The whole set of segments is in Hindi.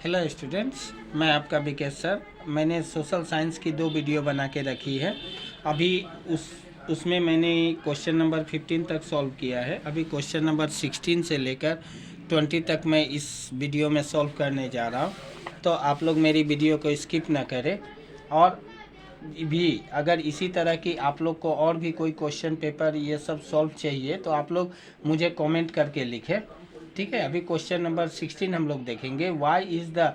हेलो स्टूडेंट्स, मैं आपका विकेश सर। मैंने सोशल साइंस की 2 वीडियो बना के रखी है। अभी उसमें मैंने क्वेश्चन नंबर 15 तक सॉल्व किया है। अभी क्वेश्चन नंबर 16 से लेकर 20 तक मैं इस वीडियो में सॉल्व करने जा रहा हूँ। तो आप लोग मेरी वीडियो को स्किप ना करें। और भी अगर इसी तरह की आप लोग को और भी कोई क्वेश्चन पेपर ये सब सॉल्व चाहिए तो आप लोग मुझे कमेंट करके लिखें, ठीक है। अभी क्वेश्चन नंबर 16 हम लोग देखेंगे। Why is the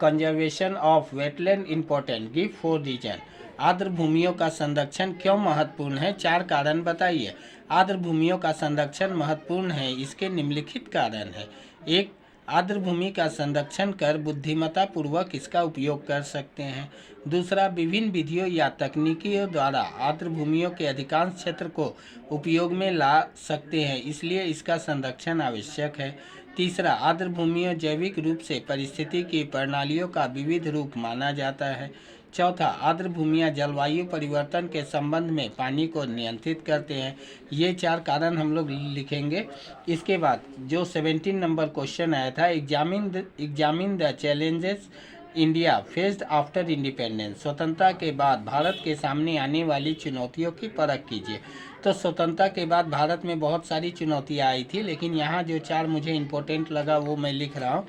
conservation of wetland important, give 4 reason. आर्द्र भूमियों का संरक्षण क्यों महत्वपूर्ण है, 4 कारण बताइए। आर्द्र भूमियों का संरक्षण महत्वपूर्ण है, इसके निम्नलिखित कारण है। 1, आर्द्र भूमि का संरक्षण कर बुद्धिमत्ता पूर्वक इसका उपयोग कर सकते हैं। दूसरा, विभिन्न विधियों या तकनीकियों द्वारा आर्द्र भूमियों के अधिकांश क्षेत्र को उपयोग में ला सकते हैं, इसलिए इसका संरक्षण आवश्यक है। तीसरा, आर्द्र भूमियों जैविक रूप से परिस्थिति की प्रणालियों का विविध रूप माना जाता है। चौथा, आर्द्र भूमियाँ जलवायु परिवर्तन के संबंध में पानी को नियंत्रित करते हैं। ये 4 कारण हम लोग लिखेंगे। इसके बाद जो 17 नंबर क्वेश्चन आया था, examine the challenges India faced after independence. स्वतंत्रता के बाद भारत के सामने आने वाली चुनौतियों की परख कीजिए। तो स्वतंत्रता के बाद भारत में बहुत सारी चुनौतियां आई थी, लेकिन यहाँ जो 4 मुझे इम्पोर्टेंट लगा वो मैं लिख रहा हूँ।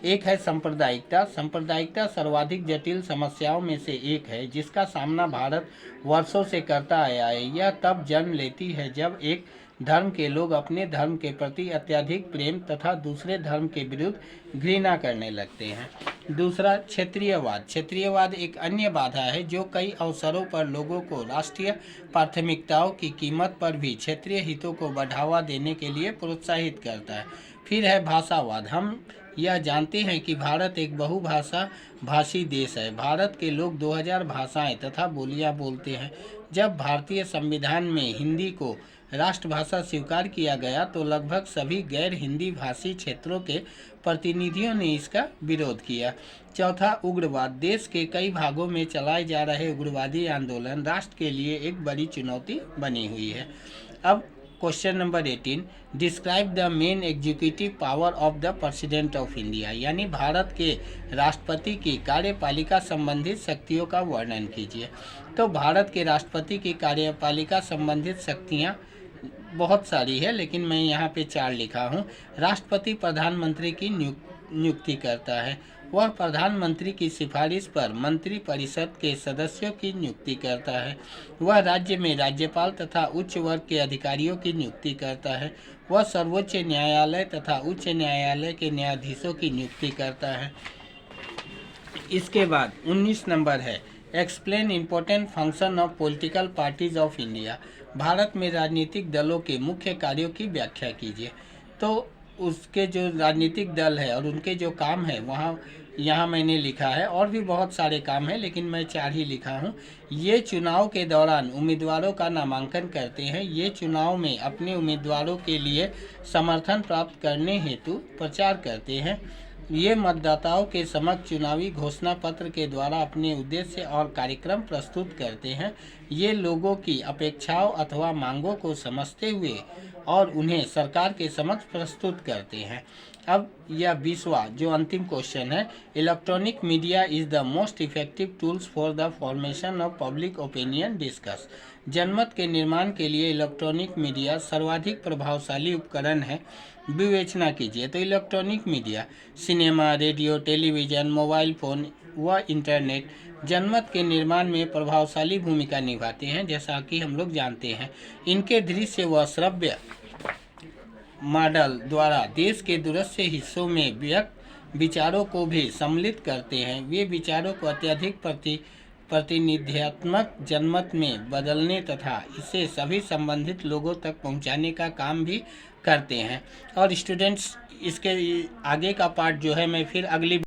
एक है सांप्रदायिकता। सांप्रदायिकता सर्वाधिक जटिल समस्याओं में से एक है, जिसका सामना भारत वर्षों से करता आया है। यह तब जन्म लेती है जब एक धर्म के लोग अपने धर्म के प्रति अत्यधिक प्रेम तथा दूसरे धर्म के विरुद्ध घृणा करने लगते हैं। दूसरा, क्षेत्रीयवाद। क्षेत्रीयवाद एक अन्य बाधा है जो कई अवसरों पर लोगों को राष्ट्रीय प्राथमिकताओं की कीमत पर भी क्षेत्रीय हितों को बढ़ावा देने के लिए प्रोत्साहित करता है। फिर है भाषावाद। हम यह जानते हैं कि भारत एक बहुभाषा भाषी देश है। भारत के लोग 2000 भाषाएं तथा बोलियां बोलते हैं। जब भारतीय संविधान में हिंदी को राष्ट्रभाषा स्वीकार किया गया तो लगभग सभी गैर हिंदी भाषी क्षेत्रों के प्रतिनिधियों ने इसका विरोध किया। चौथा, उग्रवाद। देश के कई भागों में चलाए जा रहे उग्रवादी आंदोलन राष्ट्र के लिए एक बड़ी चुनौती बनी हुई है। अब question number 18, describe the main executive power of the president of India, यानी भारत के राष्ट्रपति की कार्यपालिका संबंधित शक्तियों का वर्णन कीजिए। तो भारत के राष्ट्रपति की कार्यपालिका संबंधित शक्तियाँ बहुत सारी है, लेकिन मैं यहाँ पे 4 लिखा हूँ। राष्ट्रपति प्रधानमंत्री की नियुक्ति करता है। वह प्रधानमंत्री की सिफारिश पर मंत्री परिषद के सदस्यों की नियुक्ति करता है। वह राज्य में राज्यपाल तथा उच्च वर्ग के अधिकारियों की नियुक्ति करता है। वह सर्वोच्च न्यायालय तथा उच्च न्यायालय के न्यायाधीशों की नियुक्ति करता है। इसके बाद 19 नंबर है, explain important function of political parties of India. Bharat में राजनीतिक दलों के मुख्य कार्यों की व्याख्या कीजिए। तो उसके जो राजनीतिक दल है और उनके जो काम है यहाँ मैंने लिखा है, और भी बहुत सारे काम हैं, लेकिन मैं 4 ही लिखा हूँ। ये चुनाव के दौरान उम्मीदवारों का नामांकन करते हैं। ये चुनाव में अपने उम्मीदवारों के लिए समर्थन प्राप्त करने हेतु प्रचार करते हैं। ये मतदाताओं के समक्ष चुनावी घोषणा पत्र के द्वारा अपने उद्देश्य और कार्यक्रम प्रस्तुत करते हैं। ये लोगों की अपेक्षाओं अथवा मांगों को समझते हुए और उन्हें सरकार के समक्ष प्रस्तुत करते हैं। अब यह 20वां जो अंतिम क्वेश्चन है, electronic media is the most effective tools for the formation of public opinion, discuss. जनमत के निर्माण के लिए इलेक्ट्रॉनिक मीडिया सर्वाधिक प्रभावशाली उपकरण है, विवेचना कीजिए। तो electronic media cinema, radio, television, mobile phone व इंटरनेट जनमत के निर्माण में प्रभावशाली भूमिका निभाते हैं, जैसा कि हम लोग जानते हैं। इनके दृश्य व श्रव्य मॉडल द्वारा देश के दूरस्थ हिस्सों में व्यक्त विचारों को भी सम्मिलित करते हैं। वे विचारों को अत्यधिक प्रतिनिध्यात्मक जनमत में बदलने तथा इसे सभी संबंधित लोगों तक पहुंचाने का काम भी करते हैं। और स्टूडेंट्स, इसके आगे का पार्ट जो है मैं फिर अगली